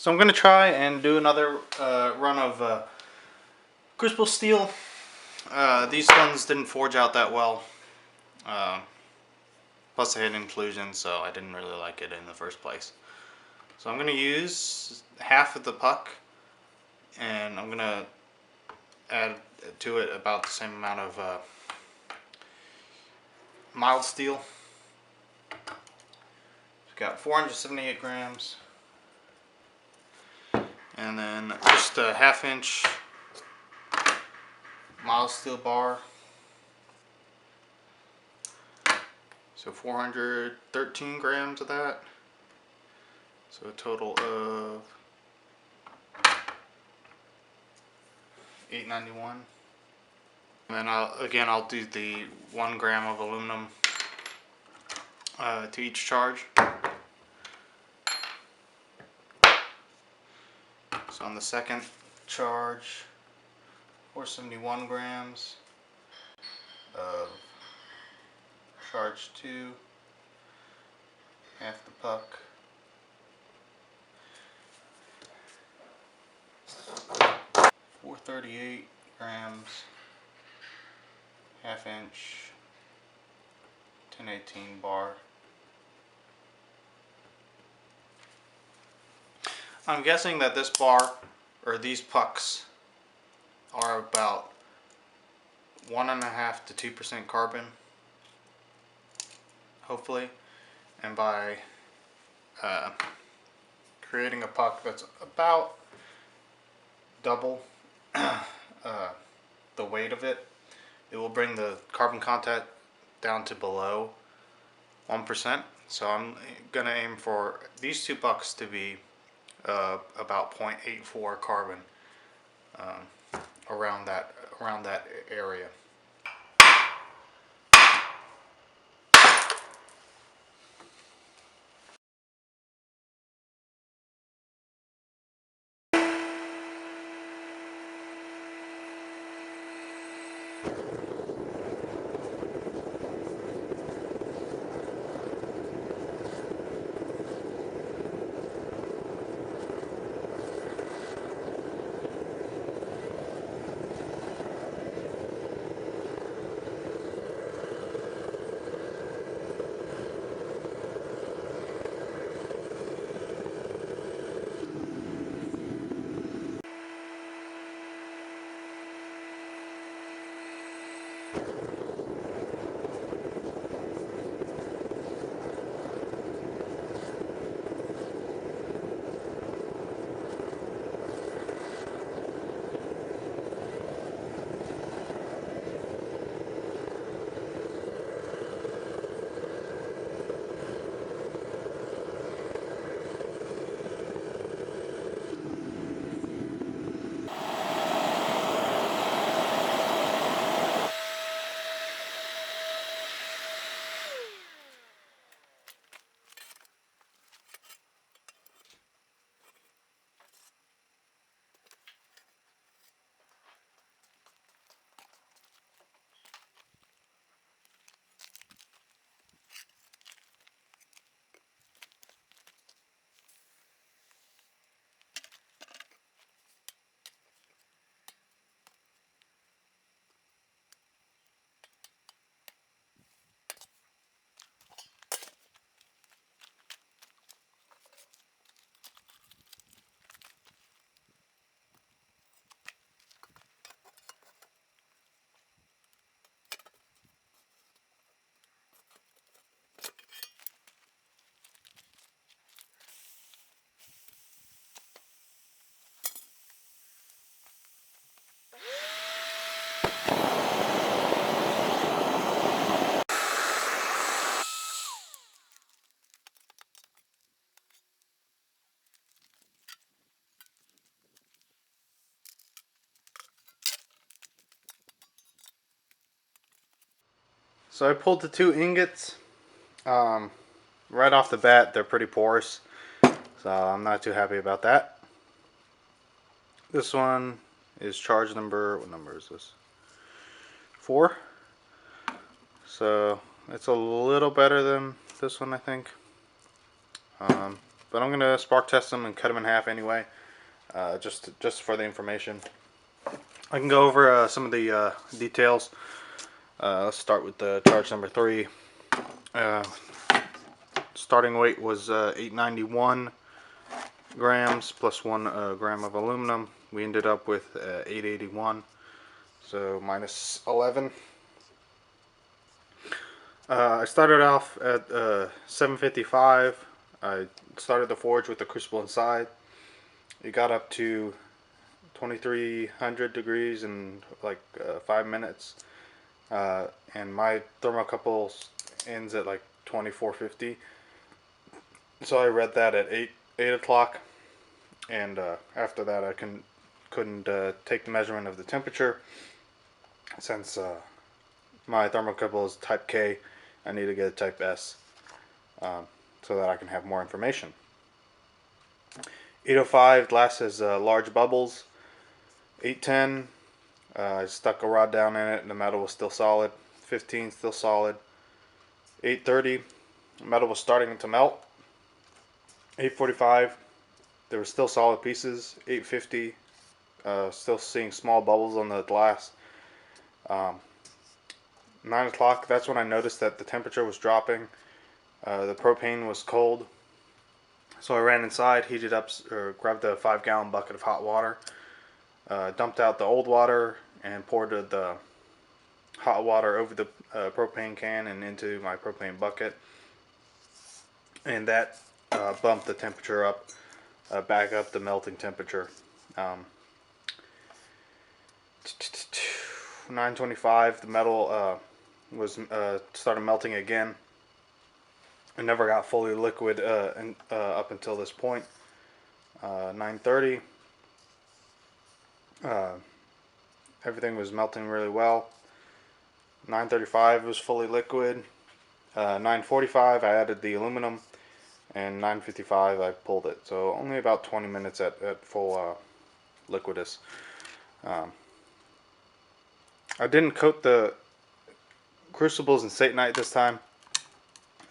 So I'm going to try and do another run of crucible steel. These ones didn't forge out that well. Plus they had inclusion, so I didn't really like it in the first place. So I'm going to use half of the puck, and I'm going to add to it about the same amount of mild steel. We've got 478 grams. And then just a ½ inch mild steel bar. So 413 grams of that. So a total of 891. And then I'll do the 1 gram of aluminum to each charge. So on the second charge, 471 grams of charge 2, half the puck. .438 grams, ½ inch, 1018 bar. I'm guessing that this bar, or these pucks, are about 1.5 to 2% carbon, hopefully, and by creating a puck that's about double the weight of it, it will bring the carbon content down to below 1%. So I'm gonna aim for these two pucks to be about 0.84 carbon, around that area. So I pulled the 2 ingots. Right off the bat, they're pretty porous, so I'm not too happy about that. This one is charge number, what number is this? 4. So it's a little better than this one, I think. But but I'm gonna spark test them and cut them in half anyway, just for the information. I can go over some of the details. Let's start with the charge number 3. Starting weight was 891 grams plus 1 gram of aluminum. We ended up with 881, so minus 11. I started off at 755. I started the forge with the crucible inside. It got up to 2300 degrees in like 5 minutes, and my thermocouple ends at like 2450. So I read that at 8 o'clock, and after that I couldn't take the measurement of the temperature since my thermocouple is type K. I need to get a type S so that I can have more information. 805 glass has large bubbles. 810, I stuck a rod down in it and the metal was still solid. 15 still solid. 830, the metal was starting to melt. 845, there were still solid pieces. 850, still seeing small bubbles on the glass. 9 o'clock, that's when I noticed that the temperature was dropping. The propane was cold. So I ran inside, heated up, or grabbed a 5-gallon bucket of hot water, dumped out the old water, and poured the hot water over the propane can and into my propane bucket. And that bumped the temperature up, back up the melting temperature. 925, the metal was started melting again. It never got fully liquid up until this point. 930, everything was melting really well. 935 was fully liquid. 945 I added the aluminum, and 955 I pulled it. So only about 20 minutes at full liquidus. I didn't coat the crucibles in Satanite this time.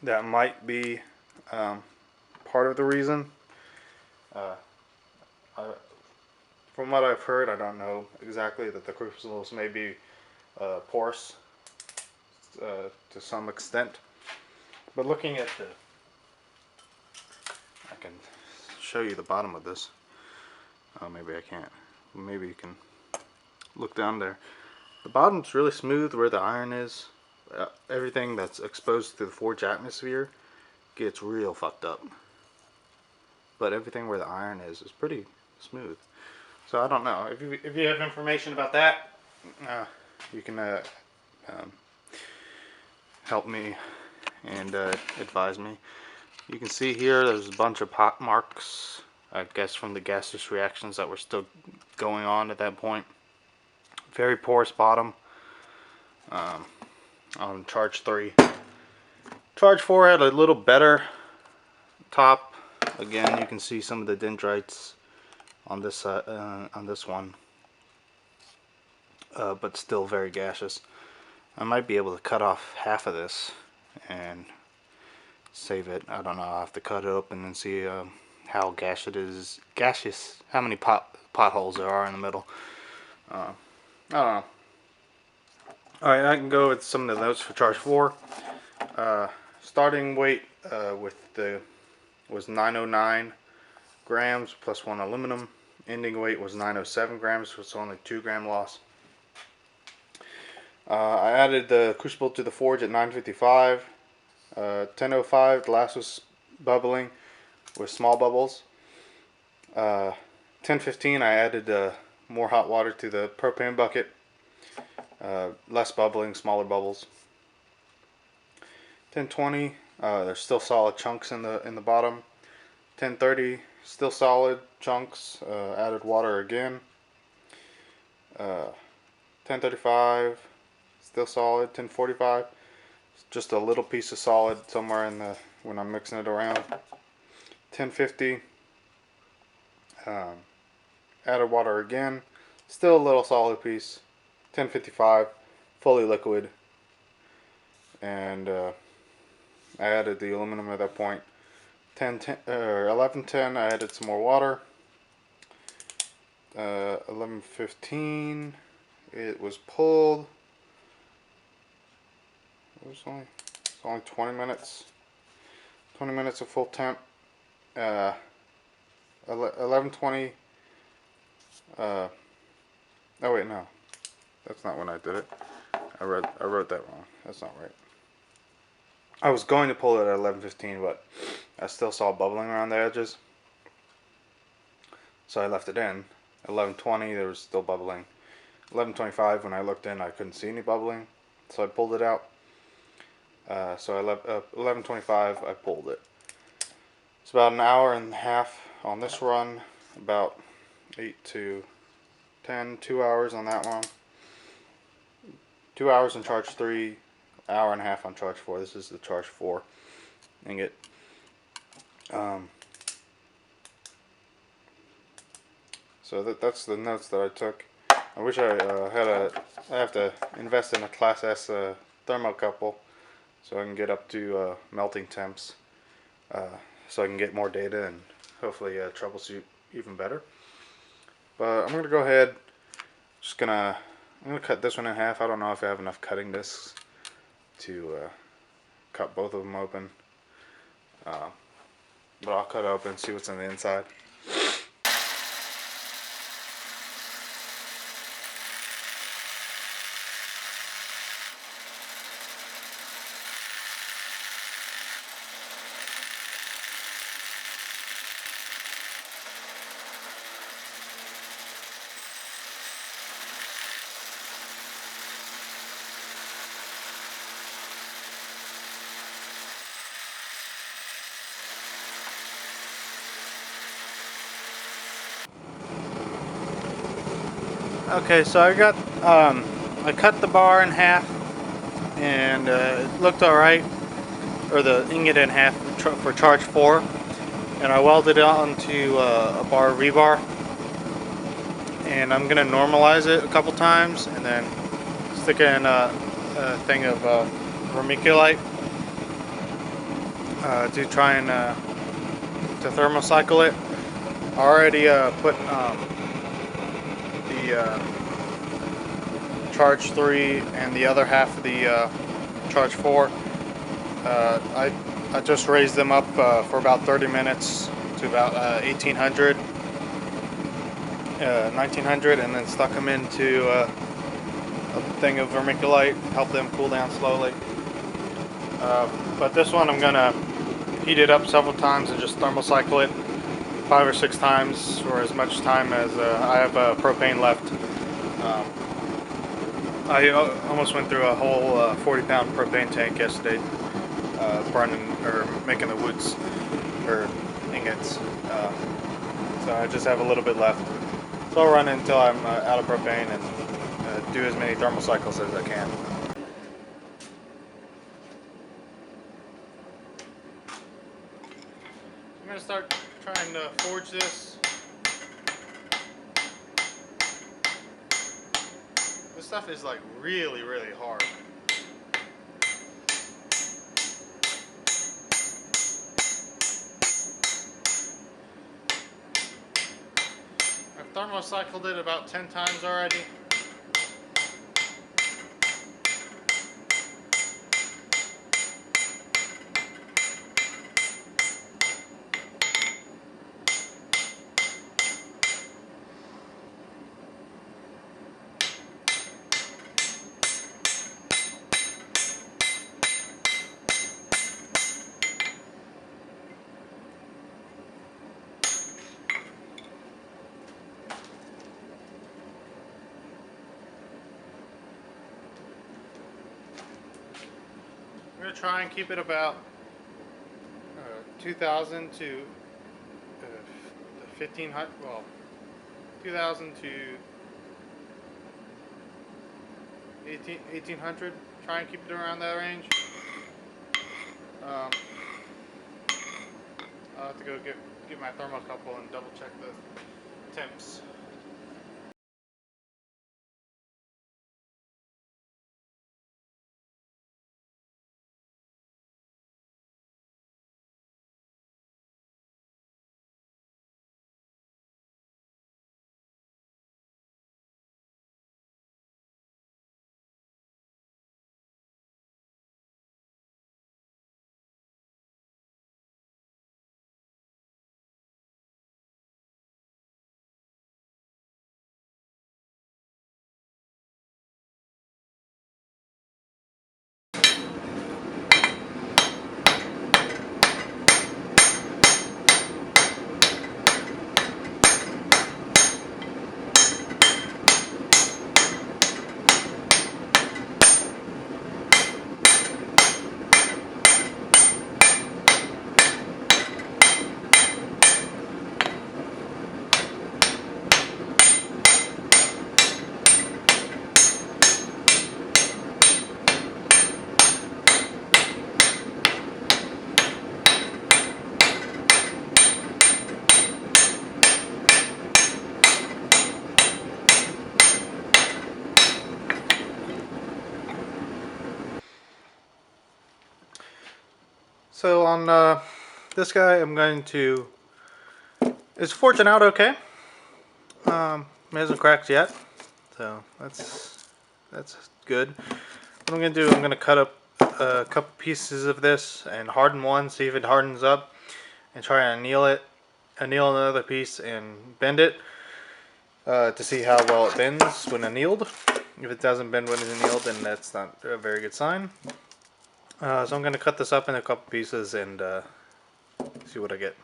That might be part of the reason. From what I've heard, I don't know exactly, that the crucibles may be porous to some extent. But looking at I can show you the bottom of this. Oh, maybe I can't. Maybe you can look down there. The bottom's really smooth where the iron is. Everything that's exposed to the forge atmosphere gets real fucked up, but everything where the iron is pretty smooth. So I don't know, if you have information about that, you can help me and advise me. You can see here there's a bunch of pot marks, I guess from the gaseous reactions that were still going on at that point. Very porous bottom. On charge 3. Charge 4 had a little better top. Again, you can see some of the dendrites on this one, but still very gaseous. I might be able to cut off half of this and save it. I don't know. I'll have to cut it open and see how gaseous how many potholes there are in the middle. I don't know. Alright, I can go with some of the notes for charge 4. Starting weight was 909 grams plus 1 aluminum. Ending weight was 907 grams, so it's only 2 gram loss. I added the crucible to the forge at 955. 1005, glass was bubbling with small bubbles. 1015, I added more hot water to the propane bucket. Less bubbling, smaller bubbles. 1020, there's still solid chunks in the bottom. 1030, still solid chunks. Added water again. 1035, still solid. 1045, just a little piece of solid somewhere when I'm mixing it around. 1050, added water again. Still a little solid piece. 1055, fully liquid, and I added the aluminum at that point. or 11:10, I added some more water. 11:15, it was pulled. It's only 20 minutes. 20 minutes of full temp. 11:20. Oh wait, no, that's not when I did it. I wrote that wrong. That's not right. I was going to pull it at 11:15, but I still saw bubbling around the edges, so I left it in. 11:20, there was still bubbling. 11:25, when I looked in, I couldn't see any bubbling, so I pulled it out. So I left 11:25. I pulled it. It's about an hour and a half on this run. About 8 to 10, 2 hours on that one. 2 hours on charge 3, hour and a half on charge 4. This is the charge 4 ingot. So that's the notes that I took. I wish I I have to invest in a Class S thermocouple so I can get up to melting temps, so I can get more data and hopefully troubleshoot even better. But I'm gonna go ahead. I'm gonna cut this one in half. I don't know if I have enough cutting discs to cut both of them open, but I'll cut it open and see what's on the inside. Okay, so I cut the bar in half, and it looked alright, or the ingot in half for charge 4, and I welded it onto a bar rebar, and I'm going to normalize it a couple times, and then stick it in a thing of vermiculite to try and to thermocycle it. I already put the charge 3 and the other half of the charge 4. I just raised them up for about 30 minutes to about 1800, 1900, and then stuck them into a thing of vermiculite, help them cool down slowly. But this one I'm gonna heat it up several times and just thermocycle it 5 or 6 times for as much time as I have propane left. I almost went through a whole 40-pound propane tank yesterday, burning or making the Wootz or ingots. So I just have a little bit left. So I'll run until I'm out of propane and do as many thermal cycles as I can. I'm going to start trying to forge this. This stuff is like really, really hard. I've thermocycled it about 10 times already. I'm going to try and keep it about 2,000 to 1,500, well, 2,000 to 1,800. Try and keep it around that range. I'll have to go get my thermocouple and double check the temps. So on this guy, I'm going to. It's forging out okay. It hasn't cracked yet, so that's good. What I'm gonna do, I'm gonna cut up a couple pieces of this and harden one, see if it hardens up, and try and anneal another piece and bend it to see how well it bends when annealed. If it doesn't bend when it's annealed, then that's not a very good sign. So I'm gonna cut this up in a couple pieces and see what I get.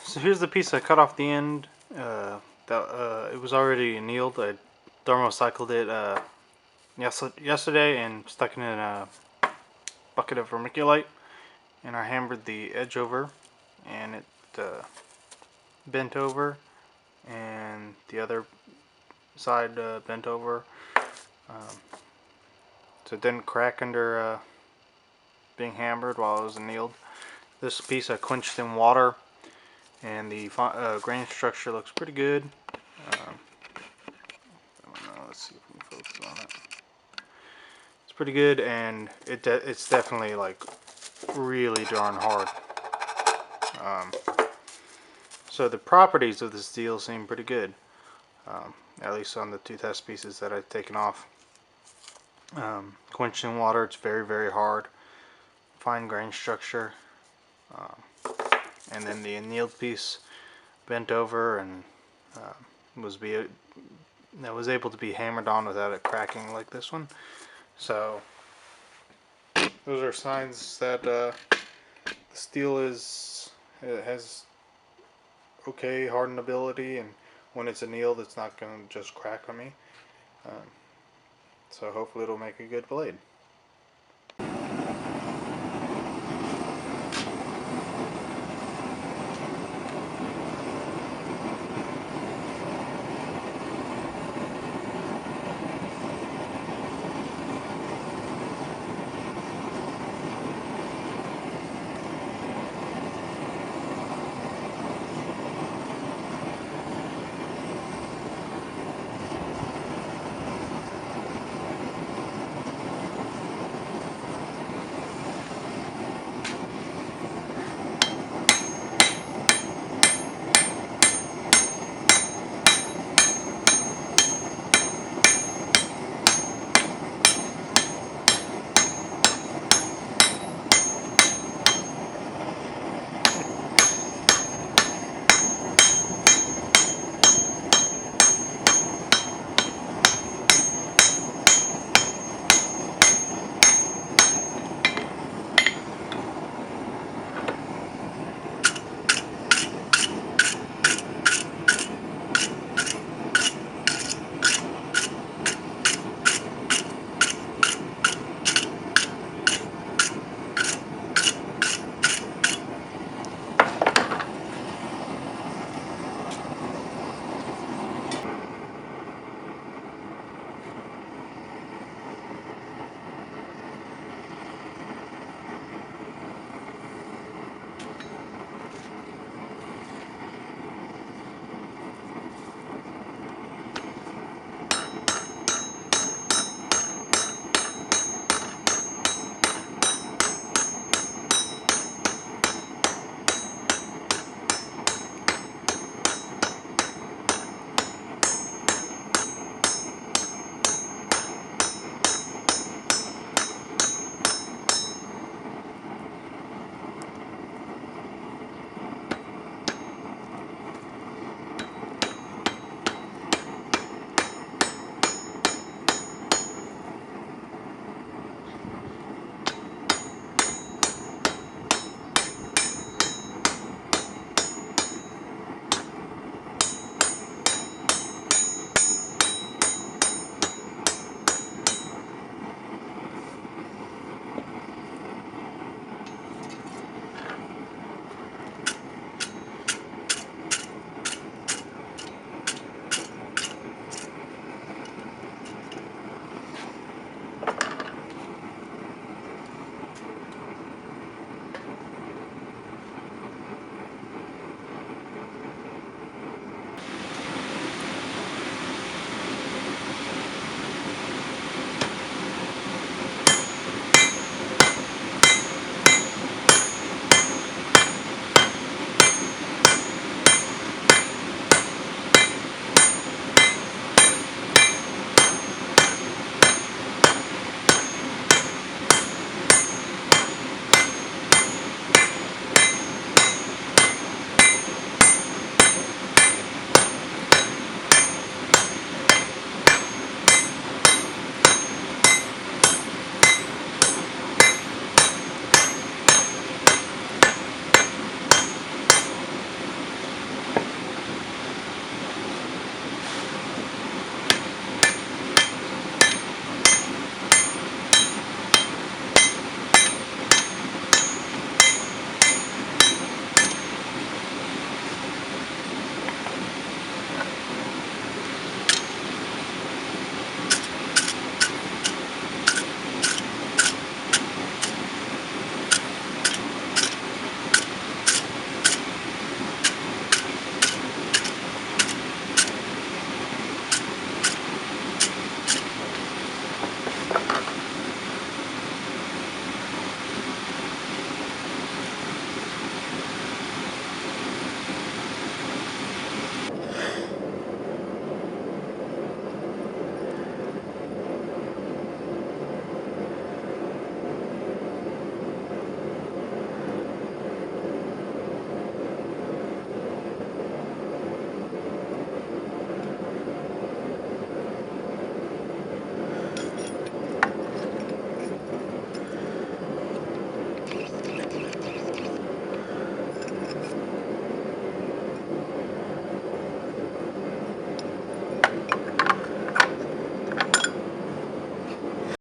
So here's the piece I cut off the end. It was already annealed. I thermocycled it yesterday and stuck it in a bucket of vermiculite, and I hammered the edge over, and it bent over, and the other side bent over, so it didn't crack under being hammered while it was annealed. This piece I quenched in water, and the grain structure looks pretty good. Let's see if we can focus on it. It's pretty good, and it's definitely like really darn hard. So the properties of this steel seem pretty good, at least on the two test pieces that I've taken off. Quenched in water, it's very hard, fine grain structure, and then the annealed piece bent over and was able to be hammered on without it cracking like this one. So those are signs that the steel has okay hardenability, and when it's annealed, it's not going to just crack on me. So hopefully it'll make a good blade.